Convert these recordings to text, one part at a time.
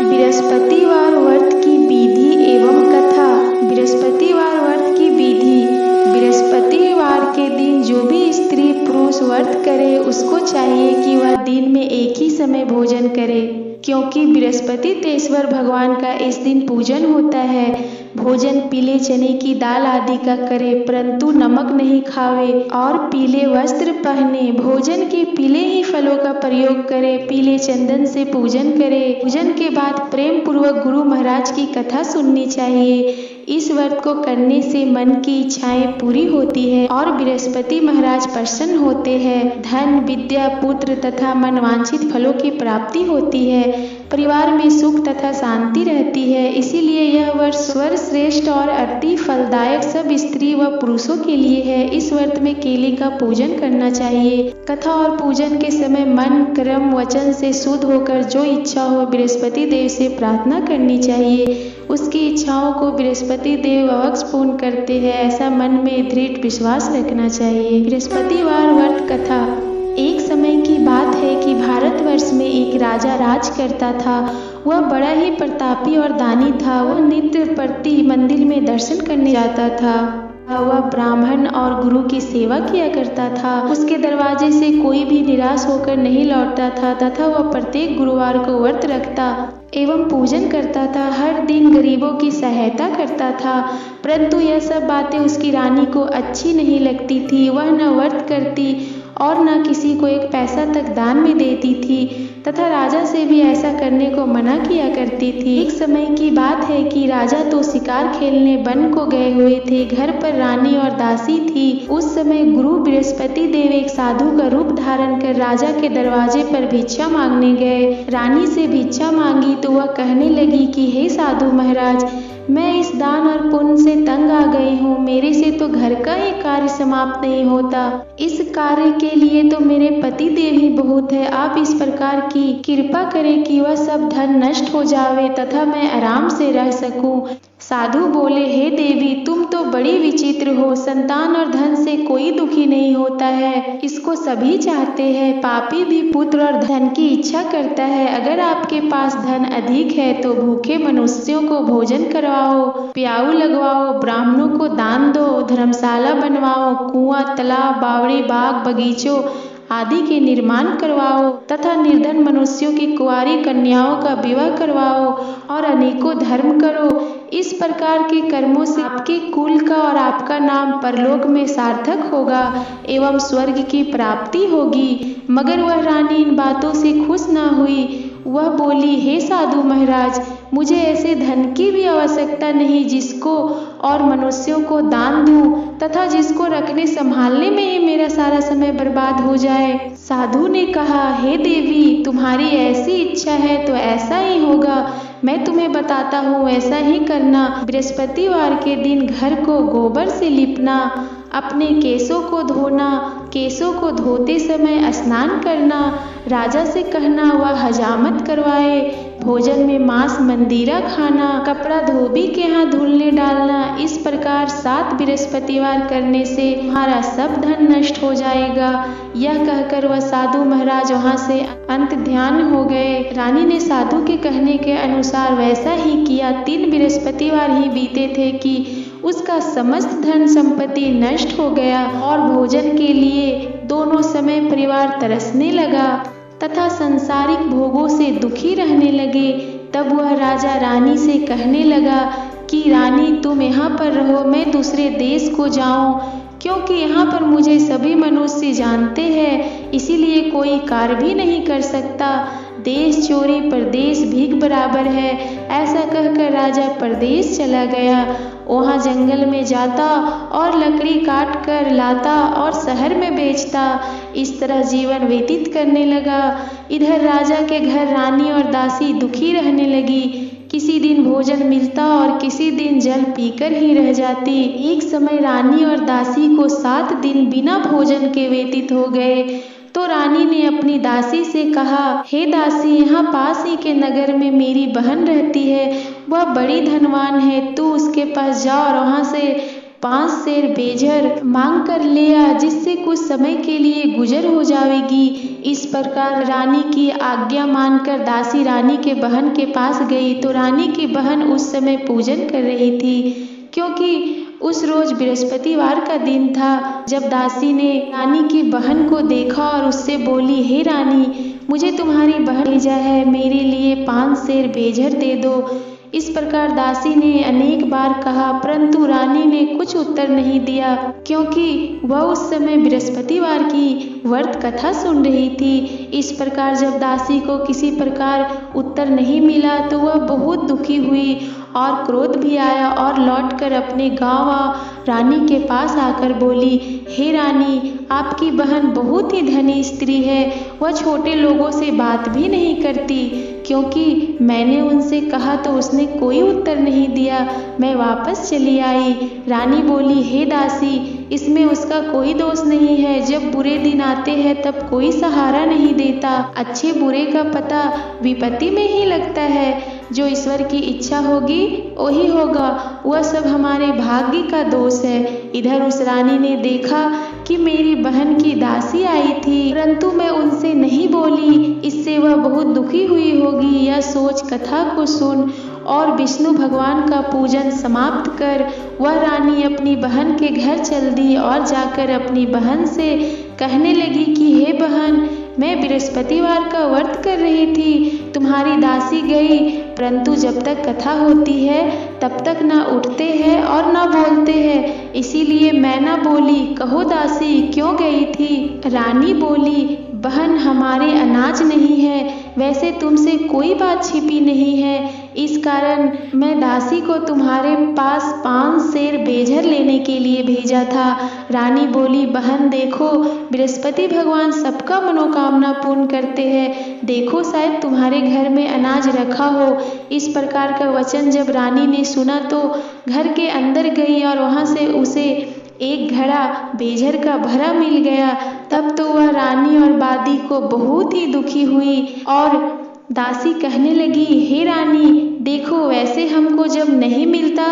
बृहस्पतिवार व्रत की विधि एवं कथा। बृहस्पतिवार व्रत की विधि। बृहस्पतिवार के दिन जो भी स्त्री पुरुष व्रत करे उसको चाहिए कि वह दिन में एक ही समय भोजन करे, क्योंकि बृहस्पति तेश्वर भगवान का इस दिन पूजन होता है। भोजन पीले चने की दाल आदि का करे, परंतु नमक नहीं खावे और पीले वस्त्र पहने। भोजन के पीले ही फलों का प्रयोग करे, पीले चंदन से पूजन करे। पूजन के बाद प्रेम पूर्वक गुरु महाराज की कथा सुननी चाहिए। इस व्रत को करने से मन की इच्छाएं पूरी होती है और बृहस्पति महाराज प्रसन्न होते हैं। धन, विद्या, पुत्र तथा मनवांछित फलों की प्राप्ति होती है। परिवार में सुख तथा शांति रहती है। इसीलिए यह व्रत सर्वश्रेष्ठ और अति फलदायक सब स्त्री व पुरुषों के लिए है। इस व्रत में केले का पूजन करना चाहिए। कथा और पूजन के समय मन, कर्म, वचन से शुद्ध होकर जो इच्छा हो बृहस्पति देव से प्रार्थना करनी चाहिए। उसकी इच्छाओं को बृहस्पति देव अवश्य पूर्ण करते हैं, ऐसा मन में दृढ़ विश्वास रखना चाहिए। बृहस्पतिवार व्रत कथा। एक समय की बात है कि भारतवर्ष में एक राजा राज करता था। वह बड़ा ही प्रतापी और दानी था। वह नित्य प्रति मंदिर में दर्शन करने जाता था। वह ब्राह्मण और गुरु की सेवा किया करता था। उसके दरवाजे से कोई भी निराश होकर नहीं लौटता था तथा वह प्रत्येक गुरुवार को व्रत रखता एवं पूजन करता था। हर दिन गरीबों की सहायता करता था, परंतु यह सब बातें उसकी रानी को अच्छी नहीं लगती थी। वह न व्रत करती और न किसी को एक पैसा तक दान में देती थी तथा राजा से भी ऐसा करने को मना किया करती थी। एक समय की बात है कि राजा तो शिकार खेलने वन को गए हुए थे। घर पर रानी और दासी थी। उस समय गुरु बृहस्पति देव एक साधु का रूप धारण कर राजा के दरवाजे पर भिक्षा मांगने गए। रानी से भिक्षा मांगी तो वह कहने लगी कि हे साधु महाराज, मैं इस दान और पुण्य से तंग आ गई हूँ। मेरे से तो घर का ही कार्य समाप्त नहीं होता। इस कार्य के लिए तो मेरे पति देव ही बहुत है। आप इस प्रकार की कृपा करें कि वह सब धन नष्ट हो जावे तथा मैं आराम से रह सकूं। साधु बोले, हे देवी, तुम तो बड़ी विचित्र हो। संतान और धन से कोई दुखी नहीं होता है, इसको सभी चाहते हैं। पापी भी पुत्र और धन की इच्छा करता है। अगर आपके पास धन अधिक है तो भूखे मनुष्यों को भोजन करवाओ, प्याऊ लगवाओ, ब्राह्मणों को दान दो, धर्मशाला बनवाओ, कुआं, तालाब, बावड़ी, बाग, बगीचों आदि के निर्माण करवाओ तथा निर्धन मनुष्यों की कुंवारी कन्याओं का विवाह करवाओ और अनेकों धर्म करो। इस प्रकार के कर्मों से आपके कुल का और आपका नाम परलोक में सार्थक होगा एवं स्वर्ग की प्राप्ति होगी। मगर वह रानी इन बातों से खुश न हुई। वह बोली, हे साधु महाराज, मुझे ऐसे धन की भी आवश्यकता नहीं जिसको और मनुष्यों को दान दूं तथा जिसको रखने संभालने में ही मेरा सारा समय बर्बाद हो जाए। साधु ने कहा, हे देवी, तुम्हारी ऐसी इच्छा है तो ऐसा ही होगा। मैं तुम्हें बताता हूँ, ऐसा ही करना। बृहस्पतिवार के दिन घर को गोबर से लिपना, अपने केशों को धोना, केशों को धोते समय स्नान करना, राजा से कहना वह हजामत करवाए, भोजन में मांस मंदिरा खाना, कपड़ा धोबी के यहाँ धुलने डालना। इस प्रकार 7 बृहस्पतिवार करने से तुम्हारा सब धन नष्ट हो जाएगा। यह कहकर वह साधु महाराज वहाँ से अंत ध्यान हो गए। रानी ने साधु के कहने के अनुसार वैसा ही किया। 3 बृहस्पतिवार ही बीते थे कि उसका समस्त धन संपत्ति नष्ट हो गया और भोजन के लिए दोनों समय परिवार तरसने लगा तथा सांसारिक भोगों से दुखी रहने लगे। तब वह राजा रानी से कहने लगा कि रानी, तुम यहाँ पर रहो, मैं दूसरे देश को जाऊं, क्योंकि यहाँ पर मुझे सभी मनुष्य जानते हैं, इसीलिए कोई कार्य भी नहीं कर सकता। देश चोरी परदेश भीख बराबर है। ऐसा कहकर राजा परदेश चला गया। वहाँ जंगल में जाता और लकड़ी काट कर लाता और शहर में बेचता। इस तरह जीवन व्यतीत करने लगा। इधर राजा के घर रानी और दासी दुखी रहने लगी। किसी दिन भोजन मिलता और किसी दिन जल पीकर ही रह जाती। एक समय रानी और दासी को 7 दिन बिना भोजन के व्यतीत हो गए। तो रानी ने अपनी दासी से कहा, हे दासी, यहाँ पास ही के नगर में मेरी बहन रहती है। वह बड़ी धनवान है। तू उसके पास जा और वहाँ से 5 सेर बेझर मांग कर ले आ, जिससे कुछ समय के लिए गुजर हो जाएगी। इस प्रकार रानी की आज्ञा मानकर दासी रानी के बहन के पास गई तो रानी की बहन उस समय पूजन कर रही थी, क्योंकि उस रोज बृहस्पतिवार का दिन था। जब दासी ने रानी की बहन को देखा और उससे बोली, हे रानी, मुझे तुम्हारी बहन भेजा है, मेरे लिए 5 सेर बेझर दे दो। इस प्रकार दासी ने अनेक बार कहा, परंतु रानी ने कुछ उत्तर नहीं दिया, क्योंकि वह उस समय बृहस्पतिवार की व्रत कथा सुन रही थी। इस प्रकार जब दासी को किसी प्रकार उत्तर नहीं मिला तो वह बहुत दुखी हुई और क्रोध भी आया और लौटकर अपने गांव रानी के पास आकर बोली, हे रानी, आपकी बहन बहुत ही धनी स्त्री है, वह छोटे लोगों से बात भी नहीं करती, क्योंकि मैंने उनसे कहा तो उसने कोई उत्तर नहीं दिया, मैं वापस चली आई। रानी बोली, हे दासी, इसमें उसका कोई दोष नहीं है, जब बुरे दिन आते हैं तब कोई सहारा नहीं देता, अच्छे बुरे का पता विपत्ति में ही लगता है, जो ईश्वर की इच्छा होगी वही होगा, वह सब हमारे भाग्य का दोष है। इधर उस रानी ने देखा कि मेरी बहन की दासी आई थी, परंतु मैं उनसे नहीं बोली, इससे वह बहुत दुखी हुई होगी। यह सोच कथा को सुन और विष्णु भगवान का पूजन समाप्त कर वह रानी अपनी बहन के घर चल दी और जाकर अपनी बहन से कहने लगी कि हे बहन, मैं बृहस्पतिवार का व्रत कर रही थी, तुम्हारी दासी गई, परंतु जब तक कथा होती है तब तक ना उठते हैं और ना बोलते हैं, इसीलिए मैं ना बोली, कहो दासी क्यों गई थी? रानी बोली, बहन, हमारे अनाज नहीं है, वैसे तुमसे कोई बात छिपी नहीं है, इस कारण मैं दासी को तुम्हारे पास 5 सेर बेझर लेने के लिए भेजा था। रानी बोली, बहन देखो, बृहस्पति भगवान सबका मनोकामना पूर्ण करते हैं, देखो शायद तुम्हारे घर में अनाज रखा हो। इस प्रकार का वचन जब रानी ने सुना तो घर के अंदर गई और वहां से उसे एक घड़ा बेझर का भरा मिल गया। तब तो वह रानी और बादी को बहुत ही दुखी हुई और दासी कहने लगी, हे रानी, देखो, वैसे हमको जब नहीं मिलता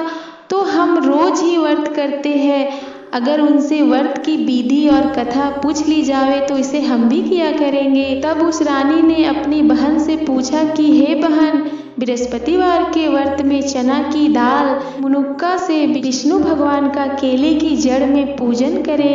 तो हम रोज ही व्रत करते हैं, अगर उनसे व्रत की विधि और कथा पूछ ली जावे तो इसे हम भी किया करेंगे। तब उस रानी ने अपनी बहन से पूछा कि हे बहन, बृहस्पतिवार के व्रत में चना की दाल मुनुक्का से विष्णु भगवान का केले की जड़ में पूजन करे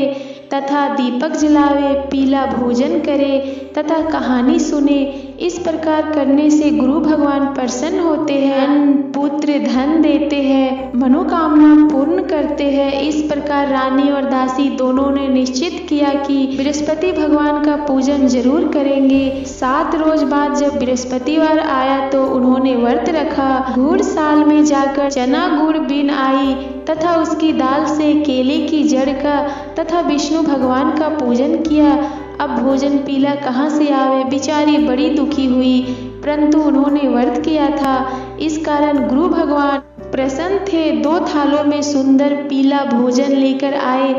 तथा दीपक जलावे, पीला भोजन करे तथा कहानी सुने। इस प्रकार करने से गुरु भगवान प्रसन्न होते हैं, पुत्र धन देते हैं, मनोकामना पूर्ण करते हैं। इस प्रकार रानी और दासी दोनों ने निश्चित किया कि बृहस्पति भगवान का पूजन जरूर करेंगे। 7 रोज बाद जब बृहस्पतिवार आया तो उन्होंने व्रत रखा, गुड़ साल में जाकर चना गुड़ बीन आई तथा उसकी दाल से केले की जड़ का तथा विष्णु भगवान का पूजन किया। अब भोजन पीला कहाँ से आवे, बेचारी बड़ी दुखी हुई, परंतु उन्होंने व्रत किया था, इस कारण गुरु भगवान प्रसन्न थे। 2 थालों में सुंदर पीला भोजन लेकर आए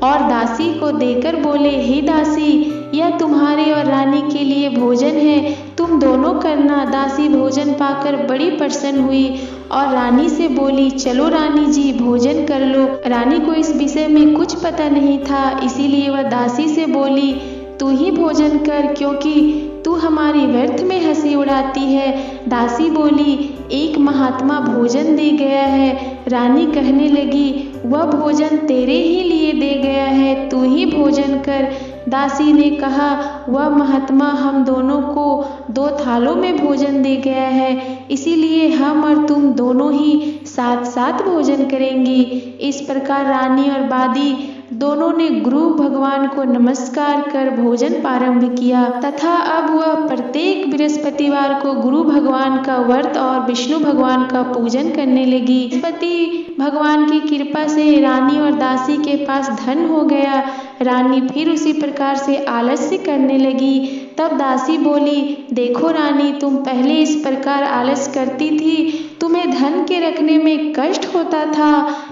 और दासी को देकर बोले, हे दासी, यह तुम्हारे और रानी के लिए भोजन है, तुम दोनों करना। दासी भोजन पाकर बड़ी प्रसन्न हुई और रानी से बोली, चलो रानी जी, भोजन कर लो। रानी को इस विषय में कुछ पता नहीं था, इसीलिए वह दासी से बोली, तू ही भोजन कर, क्योंकि तू हमारी व्यर्थ में हंसी उड़ाती है। दासी बोली, एक महात्मा भोजन दे गया है। रानी कहने लगी, वह भोजन तेरे ही लिए दे गया है, तू ही भोजन कर। दासी ने कहा, वह महात्मा हम दोनों को 2 थालों में भोजन दे गया है, इसीलिए हम और तुम दोनों ही साथ साथ भोजन करेंगी। इस प्रकार रानी और बादी दोनों ने गुरु भगवान को नमस्कार कर भोजन प्रारंभ किया तथा अब वह प्रत्येक बृहस्पतिवार को गुरु भगवान का व्रत और विष्णु भगवान का पूजन करने लगी। बृहस्पति भगवान की कृपा से रानी और दासी के पास धन हो गया। रानी फिर उसी प्रकार से आलस्य करने लगी। तब दासी बोली, देखो रानी, तुम पहले इस प्रकार आलस्य करती थी, तुम्हें धन के रखने में कष्ट होता था,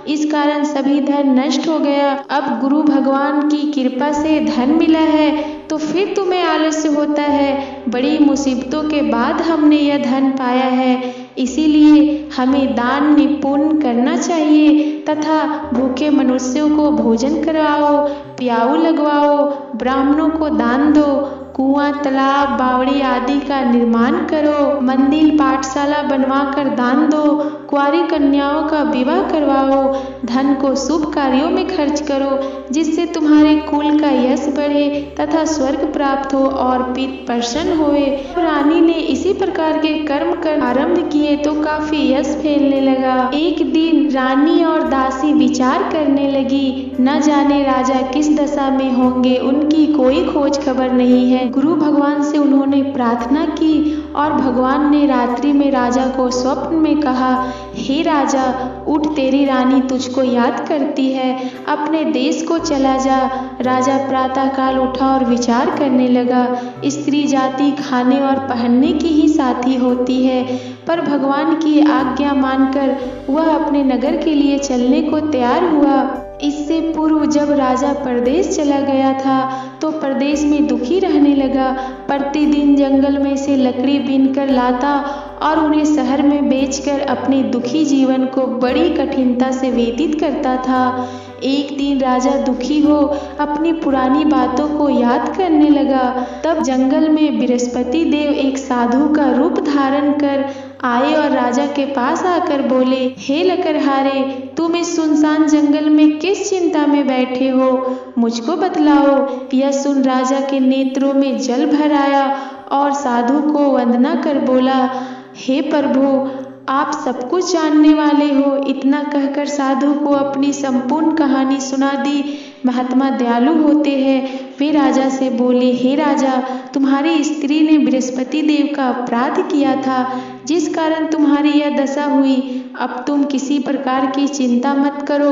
इस कारण सभी धन नष्ट हो गया। अब गुरु भगवान की कृपा से धन मिला है तो फिर तुम्हें आलस्य होता है। बड़ी मुसीबतों के बाद हमने यह धन पाया है, इसीलिए हमें दान पुण्य करना चाहिए तथा भूखे मनुष्यों को भोजन करवाओ, प्याऊ लगवाओ, ब्राह्मणों को दान दो, कुआं, तालाब, बावड़ी आदि का निर्माण करो, मंदिर, पाठशाला बनवाकर दान दो, कुंवारी कन्याओं का विवाह करवाओ, धन को शुभ कार्यों में खर्च करो, जिससे तुम्हारे कुल का यश बढ़े तथा स्वर्ग प्राप्त हो और पिता प्रसन्न होए। रानी ने इसी प्रकार के कर्म कर आरंभ किए तो काफी यश फैलने लगा। एक दिन रानी और दासी विचार करने लगी, न जाने राजा किस दशा में होंगे, उनकी कोई खोज खबर नहीं है। गुरु भगवान से उन्होंने प्रार्थना की और भगवान ने रात्रि में राजा को स्वप्न में कहा, हे राजा, उठ, तेरी रानी तुझको याद करती है, अपने देश को चला जा। राजा प्रातः काल उठा और विचार करने लगा। स्त्री जाति खाने और पहनने की ही साथी होती है, पर भगवान की आज्ञा मानकर वह अपने नगर के लिए चलने को तैयार हुआ। इससे पूर्व जब राजा परदेश चला गया था तो परदेश में दुखी रहने लगा। प्रतिदिन जंगल में से लकड़ी बीनकर लाता और उन्हें शहर में बेचकर अपने दुखी जीवन को बड़ी कठिनता से व्यतीत करता था। एक दिन राजा दुखी हो अपनी पुरानी बातों को याद करने लगा। तब जंगल में बृहस्पति देव एक साधु का रूप धारण कर आए और राजा के पास आकर बोले, हे लकड़हारे, तुम इस सुनसान जंगल में किस चिंता में बैठे हो, मुझको बतलाओ। यह सुन राजा के नेत्रों में जल भर आया और साधु को वंदना कर बोला, हे प्रभु, आप सब कुछ जानने वाले हो। इतना कहकर साधु को अपनी संपूर्ण कहानी सुना दी। महात्मा दयालु होते हैं। वे राजा से बोले, हे राजा, तुम्हारी स्त्री ने बृहस्पति देव का अपराध किया था, जिस कारण तुम्हारी यह दशा हुई। अब तुम किसी प्रकार की चिंता मत करो,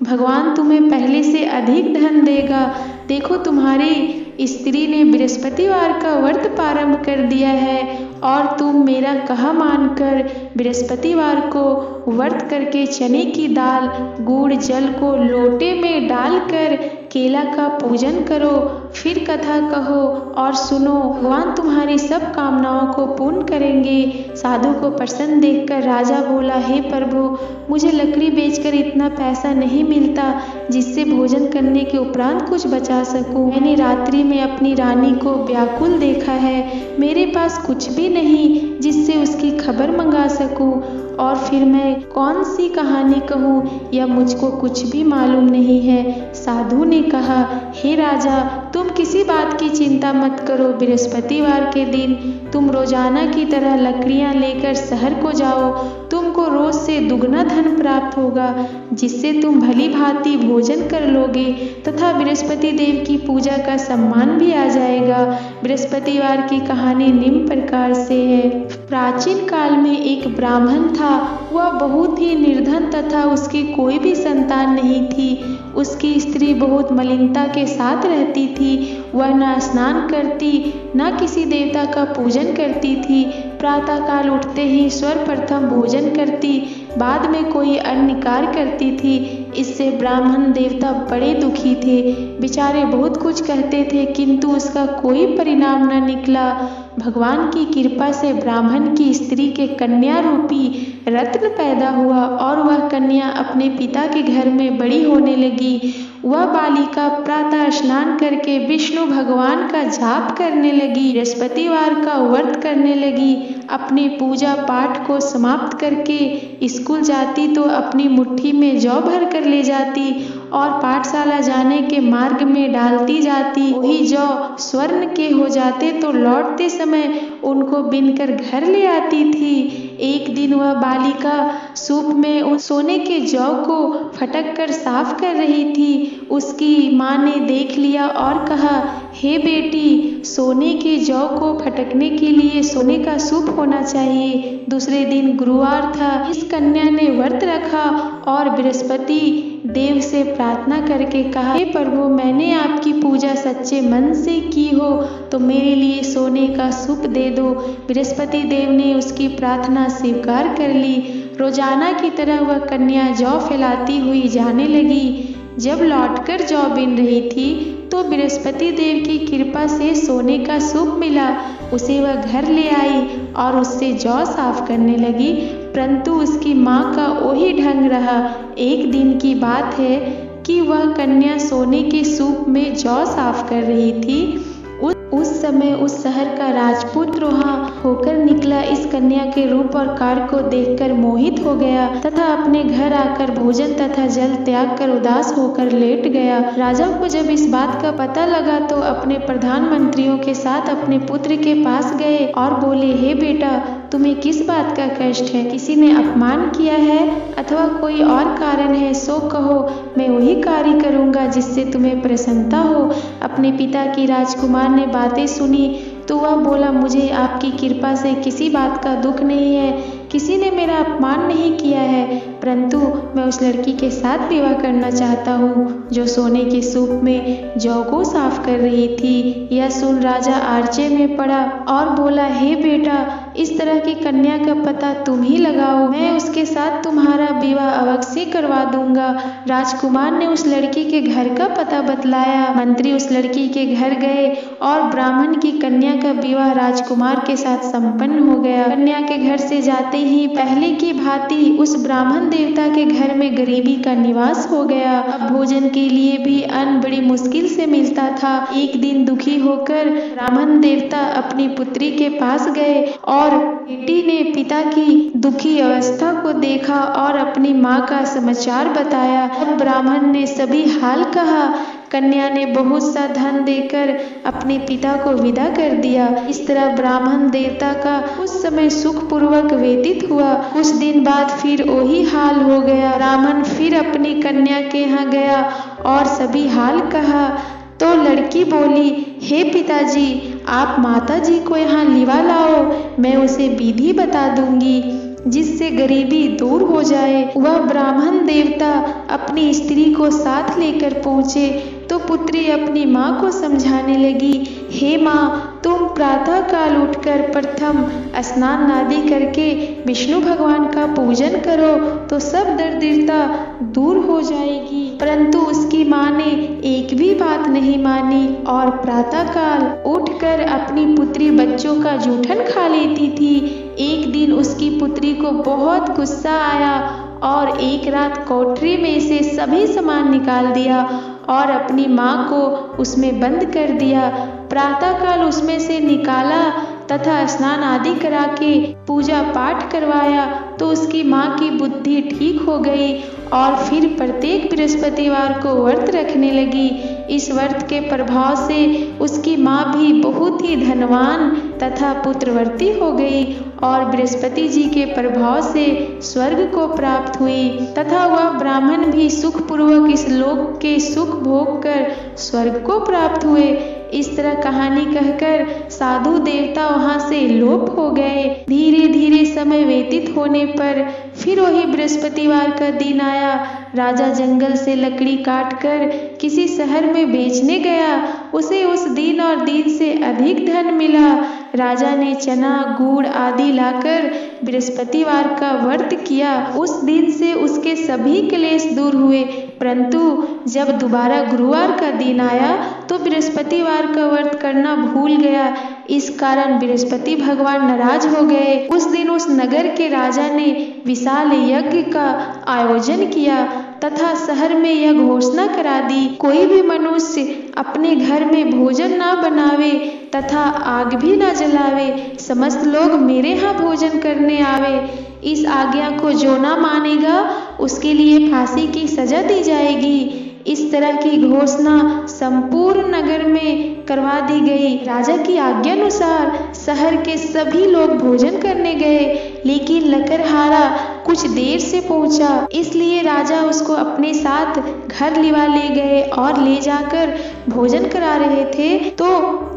भगवान तुम्हें पहले से अधिक धन देगा। देखो, तुम्हारी स्त्री ने बृहस्पतिवार का व्रत प्रारंभ कर दिया है और तुम मेरा कहा मानकर बृहस्पतिवार को व्रत करके चने की दाल, गुड़, जल को लोटे में डालकर केला का पूजन करो, फिर कथा कहो और सुनो, भगवान तुम्हारी सब कामनाओं को पूर्ण करेंगे। साधु को प्रसन्न देखकर राजा बोला, हे प्रभु, मुझे लकड़ी बेचकर इतना पैसा नहीं मिलता जिससे भोजन करने के उपरांत कुछ बचा सकूं। मैंने रात्रि में अपनी रानी को व्याकुल देखा है, मेरे पास कुछ भी नहीं जिससे उसकी खबर मंगा सकूं, और फिर मैं कौन सी कहानी कहूँ, यह मुझको कुछ भी मालूम नहीं है। साधु ने कहा, हे राजा, तुम किसी बात की चिंता मत करो। बृहस्पतिवार के दिन तुम रोजाना की तरह लकड़ियाँ लेकर शहर को जाओ। तुमको रोज से दुगना धन प्राप्त होगा, जिससे तुम भली भांति भोजन कर लोगे तथा बृहस्पति देव की पूजा का सम्मान भी आ जाएगा। बृहस्पतिवार की कहानी निम्न प्रकार से है। प्राचीन काल में एक ब्राह्मण था। वह बहुत ही निर्धन तथा उसकी कोई भी संतान नहीं थी। उसकी स्त्री बहुत मलिनता के साथ रहती थी। वह न स्नान करती, न किसी देवता का पूजन करती थी। प्रातःकाल उठते ही सर्वप्रथम भोजन करती, बाद में कोई अन्य कार्य करती थी। इससे ब्राह्मण देवता बड़े दुखी थे। बेचारे बहुत कुछ कहते थे, किंतु उसका कोई परिणाम न निकला। भगवान की कृपा से ब्राह्मण की स्त्री के कन्या रूपी रत्न पैदा हुआ और वह कन्या अपने पिता के घर में बड़ी होने लगी। वह बालिका प्रातः स्नान करके विष्णु भगवान का जाप करने लगी, बृहस्पतिवार का व्रत करने लगी। अपने पूजा पाठ को समाप्त करके स्कूल जाती तो अपनी मुट्ठी में जौ भर कर ले जाती और पाठशाला जाने के मार्ग में डालती जाती। वही जौ स्वर्ण के हो जाते तो लौटते समय उनको बीनकर घर ले आती थी। एक दिन वह बालिका सूप में उन सोने के जौ को फटक कर साफ कर रही थी। उसकी माँ ने देख लिया और कहा, हे बेटी, सोने के जौ को फटकने के लिए सोने का सूप होना चाहिए। दूसरे दिन गुरुवार था। इस कन्या ने व्रत रखा और बृहस्पति देव से प्रार्थना करके कहा, हे प्रभु, मैंने आपकी पूजा सच्चे मन से की हो तो मेरे लिए सोने का सूप दे दो। बृहस्पति देव ने उसकी प्रार्थना स्वीकार कर ली। रोजाना की तरह वह कन्या जौ फैलाती हुई जाने लगी। जब लौटकर जौ बीन रही थी तो बृहस्पति देव की कृपा से सोने का सूप मिला। उसे वह घर ले आई और उससे जौ साफ करने लगी, परंतु उसकी माँ का वही ढंग रहा। एक दिन की बात है कि वह कन्या सोने के सूप में जौ साफ कर रही थी। उस समय उस शहर का राजपुत्र वहाँ होकर निकला। इस कन्या के रूप और कार्य को देखकर मोहित हो गया तथा अपने घर आकर भोजन तथा जल त्याग कर उदास होकर लेट गया। राजा को जब इस बात का पता लगा तो अपने प्रधानमंत्रियों के साथ अपने पुत्र के पास गए और बोले, हे बेटा, तुम्हें किस बात का कष्ट है? किसी ने अपमान किया है अथवा कोई और कारण है सो कहो, मैं वही कार्य करूँगा जिससे तुम्हें प्रसन्नता हो। अपने पिता की राजकुमार ने बातें सुनी तो वह बोला, मुझे आपकी कृपा से किसी बात का दुख नहीं है, किसी ने मेरा अपमान नहीं किया है, परंतु मैं उस लड़की के साथ विवाह करना चाहता हूँ जो सोने के सूप में जौ को साफ कर रही थी। यह सुन राजा आश्चर्य में पड़ा और बोला, हे बेटा, इस तरह की कन्या का पता तुम ही लगाओ, मैं उसके साथ तुम्हारा विवाह अवश्य करवा दूंगा। राजकुमार ने उस लड़की के घर का पता बतलाया। मंत्री उस लड़की के घर गए और ब्राह्मण की कन्या का विवाह राजकुमार के साथ संपन्न हो गया। कन्या के घर से जाते ही पहले की भांति उस ब्राह्मण देवता के घर में गरीबी का निवास हो गया। अब भोजन के लिए भी अन्न बड़ी मुश्किल से मिलता था। एक दिन दुखी होकर ब्राह्मण देवता अपनी पुत्री के पास गए और बेटी ने पिता की दुखी अवस्था को देखा और अपनी माँ का समाचार बताया। अब ब्राह्मण ने सभी हाल कहा। कन्या ने बहुत सा धन देकर अपने पिता को विदा कर दिया। इस तरह ब्राह्मण देवता का उस समय सुखपूर्वक व्यतीत हुआ। कुछ दिन बाद फिर वही हाल हो गया। ब्राह्मण फिर अपनी कन्या के यहाँ गया और सभी हाल कहा तो लड़की बोली, हे पिताजी, आप माता जी को यहाँ लिवा लाओ, मैं उसे विधि बता दूंगी जिससे गरीबी दूर हो जाए। वह ब्राह्मण देवता अपनी स्त्री को साथ लेकर पहुँचे तो पुत्री अपनी माँ को समझाने लगी, हे माँ, तुम प्रातः काल उठकर प्रथम स्नान आदि करके विष्णु भगवान का पूजन करो तो सब दरिद्रता दूर हो जाएगी। परंतु उसकी माँ ने एक भी बात नहीं मानी और प्रातः काल उठकर अपनी पुत्री बच्चों का जूठन खा लेती थी। एक दिन उसकी पुत्री को बहुत गुस्सा आया और एक रात कोठरी में से सभी सामान निकाल दिया और अपनी माँ को उसमें बंद कर दिया। प्रातःकाल उसमें से निकाला तथा स्नान आदि करा के पूजा पाठ करवाया तो उसकी माँ की बुद्धि ठीक हो गई और फिर प्रत्येक बृहस्पतिवार को व्रत रखने लगी। इस व्रत के प्रभाव से उसकी माँ भी बहुत ही धनवान तथा पुत्रवती हो गई और बृहस्पति जी के प्रभाव से स्वर्ग को प्राप्त हुई तथा वह ब्राह्मण भी सुखपूर्वक इस लोक के सुख भोग कर स्वर्ग को प्राप्त हुए। इस तरह कहानी कहकर साधु देवता वहां से लोप हो गए। धीरे धीरे समय व्यतीत होने पर फिर वही बृहस्पतिवार का दिन आया। राजा जंगल से लकड़ी काटकर किसी शहर में बेचने गया। उसे उस दिन और दिन से अधिक धन मिला। राजा ने चना गुड़ आदि लाकर बृहस्पतिवार का व्रत किया। उस दिन से उसके सभी क्लेश दूर हुए, परंतु जब दोबारा गुरुवार का दिन आया तो बृहस्पतिवार का व्रत करना भूल गया। इस कारण बृहस्पति भगवान नाराज हो गए। उस दिन उस नगर के राजा ने विशाल यज्ञ का आयोजन किया तथा शहर में यह घोषणा करा दी, कोई भी मनुष्य अपने घर में भोजन ना बनावे तथा आग भी ना जलावे, समस्त लोग मेरे यहाँ भोजन करने आवे। इस आज्ञा को जो ना मानेगा उसके लिए फांसी की सजा दी जाएगी। इस तरह की घोषणा संपूर्ण नगर में करवा दी गई। राजा की आज्ञा अनुसार शहर के सभी लोग भोजन करने गए, लेकिन लकड़हारा कुछ देर से पहुंचा, इसलिए राजा उसको अपने साथ घर लिवा ले गए और ले जाकर भोजन करा रहे थे तो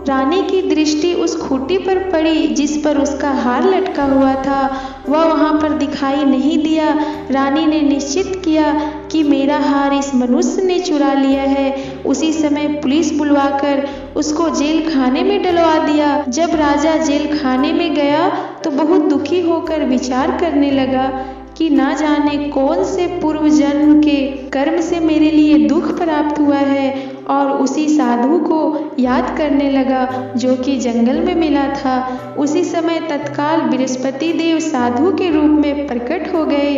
रानी की दृष्टि उस खूंटी पर पड़ी जिस पर उसका हार लटका हुआ था। वह वहां पर दिखाई नहीं दिया। रानी ने निश्चित किया कि मेरा हार इस मनुष्य ने चुरा लिया है। उसी समय पुलिस बुलवाकर उसको जेल खाने में डलवा दिया। जब राजा जेल खाने में गया तो बहुत दुखी होकर विचार करने लगा कि ना जाने कौन से पूर्व जन्म के कर्म से मेरे लिए दुख प्राप्त हुआ है और उसी साधु को याद करने लगा जो कि जंगल में मिला था। उसी समय तत्काल बृहस्पति देव साधु के रूप में प्रकट हो गए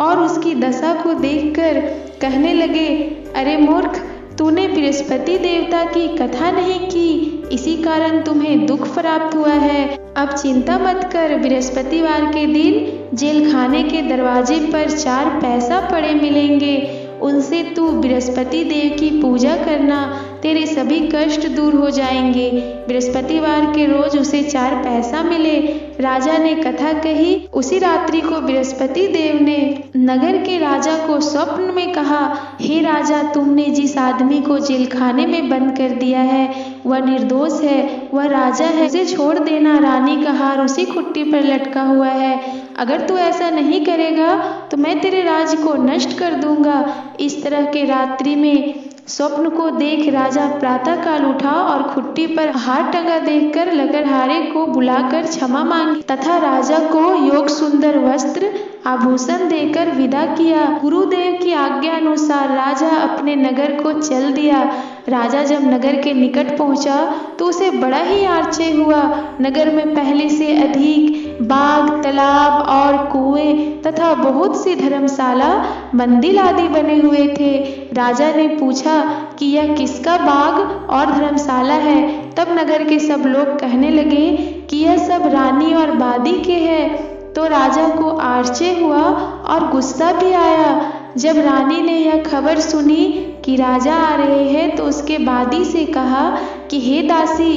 और उसकी दशा को देखकर कहने लगे, अरे मूर्ख, तूने बृहस्पति देवता की कथा नहीं की, इसी कारण तुम्हें दुख प्राप्त हुआ है। अब चिंता मत कर, बृहस्पतिवार के दिन जेल खाने के दरवाजे पर 4 पैसा पड़े मिलेंगे, उनसे तू बृहस्पति देव की पूजा करना, तेरे सभी कष्ट दूर हो जाएंगे। बृहस्पतिवार के रोज उसे 4 पैसा मिले। राजा ने कथा कही। उसी रात्रि को बृहस्पति देव ने नगर के राजा को स्वप्न में कहा, हे राजा, तुमने जिस आदमी को जेल खाने में बंद कर दिया है वह निर्दोष है, वह राजा है, उसे छोड़ देना। रानी का हार उसी खुट्टी पर लटका हुआ है, अगर तू ऐसा नहीं करेगा तो मैं तेरे राज्य को नष्ट कर दूंगा। इस तरह के रात्रि में स्वप्न को देख राजा प्रातः काल उठा और खुट्टी पर हार टंगा देखकर लकड़हारे को बुलाकर क्षमा मांगी तथा राजा को योग सुंदर वस्त्र आभूषण देकर विदा किया। गुरुदेव की आज्ञा अनुसार राजा अपने नगर को चल दिया। राजा जब नगर के निकट पहुंचा तो उसे बड़ा ही आश्चर्य हुआ। नगर में पहले से अधिक बाग, तालाब और कुएं तथा बहुत सी धर्मशाला, मंदिर आदि बने हुए थे। राजा ने पूछा कि यह किसका बाग और धर्मशाला है। तब नगर के सब लोग कहने लगे कि यह सब रानी और बादी के हैं। तो राजा को आश्चर्य हुआ और गुस्सा भी आया। जब रानी ने यह खबर सुनी कि राजा आ रहे हैं तो उसके बादी से कहा कि हे दासी,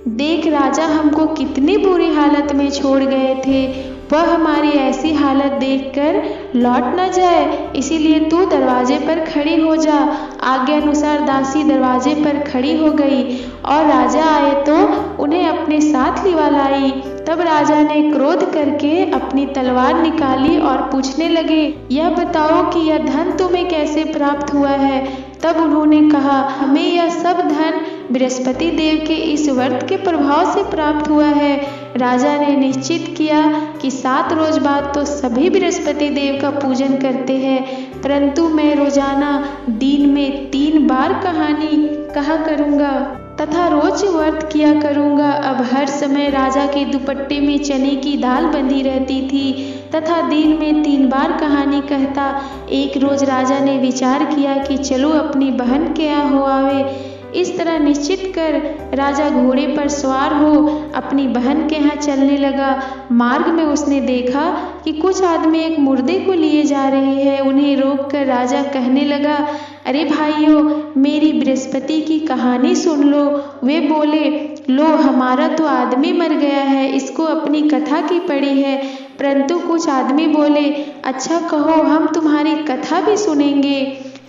देख राजा हमको कितनी बुरी हालत में छोड़ गए थे, वह हमारी ऐसी हालत देखकर लौट न जाए, इसीलिए तू दरवाजे पर खड़ी हो जा। आज्ञा अनुसार दासी दरवाजे पर खड़ी हो गई और राजा आए तो उन्हें अपने साथ लिवा लाई। तब राजा ने क्रोध करके अपनी तलवार निकाली और पूछने लगे, यह बताओ कि यह धन तुम्हें कैसे प्राप्त हुआ है। तब उन्होंने कहा, हमें यह सब धन बृहस्पति देव के इस व्रत के प्रभाव से प्राप्त हुआ है। राजा ने निश्चित किया कि 7 रोज बाद तो सभी बृहस्पति देव का पूजन करते हैं, परंतु मैं रोजाना दिन में 3 बार कहानी कहा करूँगा तथा रोज व्रत किया करूँगा। अब हर समय राजा के दुपट्टे में चने की दाल बंधी रहती थी तथा दिन में 3 बार कहानी कहता। एक रोज राजा ने विचार किया कि चलो अपनी बहन के यहाँ हो आवे। इस तरह निश्चित कर राजा घोड़े पर सवार हो अपनी बहन के यहाँ चलने लगा। मार्ग में उसने देखा कि कुछ आदमी एक मुर्दे को लिए जा रहे हैं। उन्हें रोककर राजा कहने लगा, अरे भाइयों, मेरी बृहस्पति की कहानी सुन लो। वे बोले, लो, हमारा तो आदमी मर गया है, इसको अपनी कथा की पड़ी है। परंतु कुछ आदमी बोले, अच्छा कहो, हम तुम्हारी कथा भी सुनेंगे।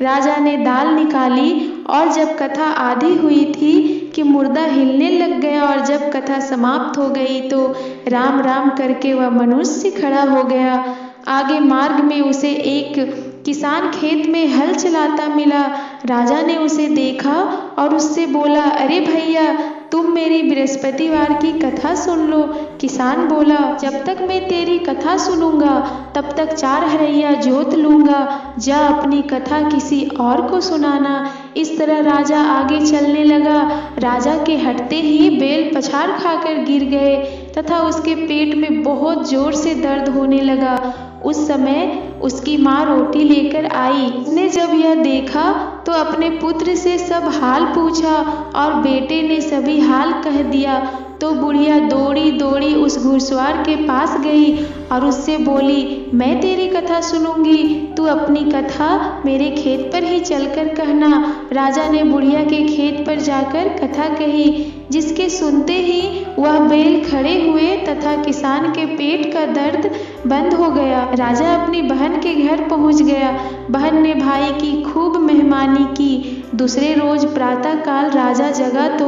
राजा ने दाल निकाली और जब कथा आधी हुई थी कि मुर्दा हिलने लग गया और जब कथा समाप्त हो गई तो राम राम करके वह मनुष्य खड़ा हो गया। आगे मार्ग में उसे एक किसान खेत में हल चलाता मिला। राजा ने उसे देखा और उससे बोला, अरे भैया, तुम मेरी बृहस्पतिवार की कथा सुन लो। किसान बोला, जब तक मैं तेरी कथा सुनूंगा तब तक 4 हरैया जोत लूंगा, जा अपनी कथा किसी और को सुनाना। इस तरह राजा आगे चलने लगा। राजा के हटते ही बैल पछाड़ खाकर गिर गए तथा उसके पेट में बहुत जोर से दर्द होने लगा। उस समय उसकी माँ रोटी लेकर आई। उसने जब यह देखा तो अपने पुत्र से सब हाल पूछा और बेटे ने सभी हाल कह दिया। तो बुढ़िया दौड़ी दौड़ी उस घुड़सवार के पास गई और उससे बोली, मैं तेरी कथा सुनूंगी, तू अपनी कथा मेरे खेत पर ही चलकर कहना। राजा ने बुढ़िया के खेत पर जाकर कथा कही, जिसके सुनते ही वह बैल खड़े हुए तथा किसान के पेट का दर्द बंद हो गया। राजा अपनी बहन के घर पहुंच गया। बहन ने भाई की खूब मेहमानी की। दूसरे रोज प्रातः काल राजा जगा तो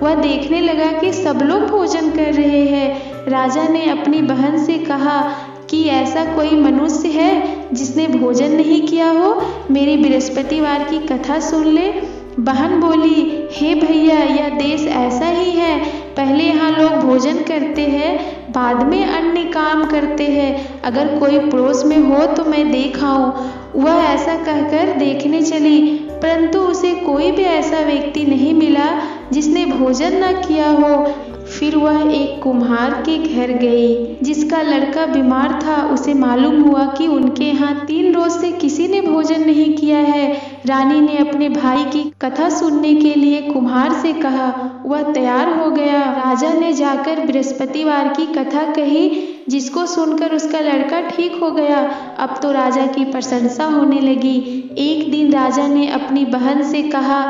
वह देखने लगा कि सब लोग भोजन कर रहे हैं। राजा ने अपनी बहन से कहा कि ऐसा कोई मनुष्य है जिसने भोजन नहीं किया हो, मेरी बृहस्पतिवार की कथा सुन ले। बहन बोली, हे भैया, यह देश ऐसा ही है, पहले यहाँ लोग भोजन करते हैं, बाद में अन्य काम करते हैं। अगर कोई पड़ोस में हो तो मैं देख आऊं। वह ऐसा कहकर देखने चली। परंतु उसे कोई भी ऐसा व्यक्ति नहीं मिला जिसने भोजन न किया हो। फिर वह एक कुम्हार के घर गई जिसका लड़का बीमार था। उसे मालूम हुआ कि उनके यहाँ 3 रोज से किसी ने भोजन नहीं किया है। रानी ने अपने भाई की कथा सुनने के लिए कुम्हार से कहा। वह तैयार हो गया। राजा ने जाकर बृहस्पतिवार की कथा कही, जिसको सुनकर उसका लड़का ठीक हो गया। अब तो राजा की प्रशंसा होने लगी। एक दिन राजा ने अपनी बहन से कहा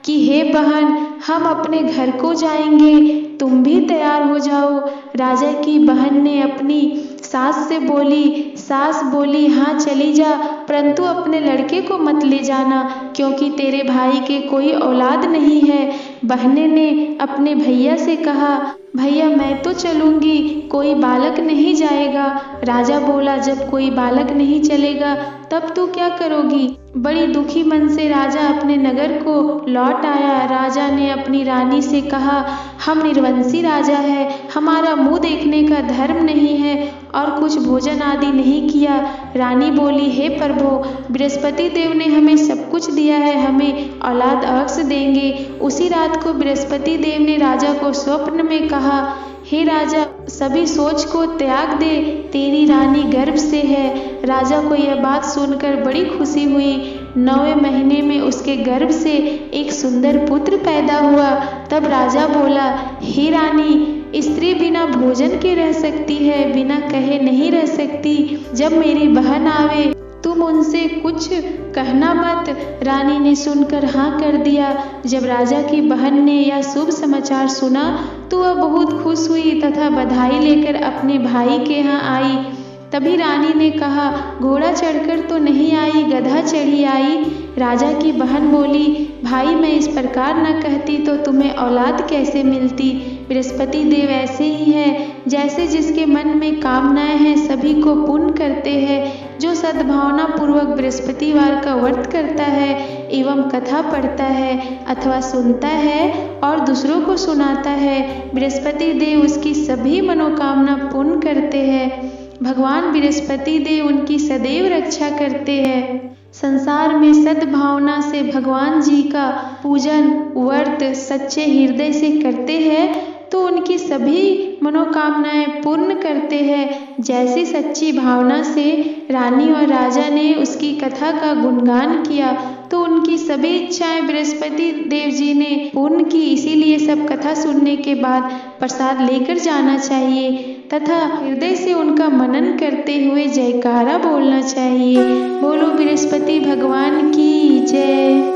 कि हे बहन, हम अपने घर को जाएंगे, तुम भी तैयार हो जाओ। राजा की बहन ने अपनी सास से बोली। सास बोली, हाँ चली जा, परंतु अपने लड़के को मत ले जाना, क्योंकि तेरे भाई के कोई औलाद नहीं है। बहने ने अपने भैया से कहा, भैया मैं तो चलूंगी, कोई बालक नहीं जाएगा। राजा बोला, जब कोई बालक नहीं चलेगा तब तू क्या करोगी? बड़ी दुखी मन से राजा अपने नगर को लौट आया। राजा ने अपनी रानी से कहा, हम निर्वंशी राजा है, हमारा मुंह देखने का धर्म नहीं है और कुछ भोजन आदि नहीं किया। रानी बोली, हे प्रभु, बृहस्पति देव ने हमें सब कुछ दिया है, हमें औलाद अवश्य देंगे। उसी रात को बृहस्पति देव ने राजा को स्वप्न में कहा, हे राजा, सभी सोच को त्याग दे, तेरी रानी गर्भ से है। राजा को यह बात सुनकर बड़ी खुशी हुई। 9वें महीने में उसके गर्भ से एक सुंदर पुत्र पैदा हुआ। तब राजा बोला, हे रानी, स्त्री बिना भोजन के रह सकती है, बिना कहे नहीं रह सकती। जब मेरी बहन आवे तुम उनसे कुछ कहना मत। रानी ने सुनकर हाँ कर दिया। जब राजा की बहन ने यह शुभ समाचार सुना तो वह बहुत खुश हुई तथा बधाई लेकर अपने भाई के यहाँ आई। तभी रानी ने कहा, घोड़ा चढ़कर तो नहीं आई, गधा चढ़ी आई। राजा की बहन बोली, भाई मैं इस प्रकार न कहती तो तुम्हें औलाद कैसे मिलती? बृहस्पति देव ऐसे ही है, जैसे जिसके मन में कामनाएं हैं सभी को पूर्ण करते हैं। जो सद्भावना पूर्वक बृहस्पतिवार का व्रत करता है एवं कथा पढ़ता है अथवा सुनता है और दूसरों को सुनाता है, बृहस्पति देव उसकी सभी मनोकामना पूर्ण करते हैं। भगवान बृहस्पति देव उनकी सदैव रक्षा करते हैं। संसार में सद्भावना से भगवान जी का पूजन व्रत सच्चे हृदय से करते हैं तो उनकी सभी मनोकामनाएं पूर्ण करते हैं। जैसी सच्ची भावना से रानी और राजा ने उसकी कथा का गुणगान किया तो उनकी सभी इच्छाएं बृहस्पति देव जी ने पूर्ण की। इसीलिए सब कथा सुनने के बाद प्रसाद लेकर जाना चाहिए तथा हृदय से उनका मनन करते हुए जयकारा बोलना चाहिए। बोलो बृहस्पति भगवान की जय।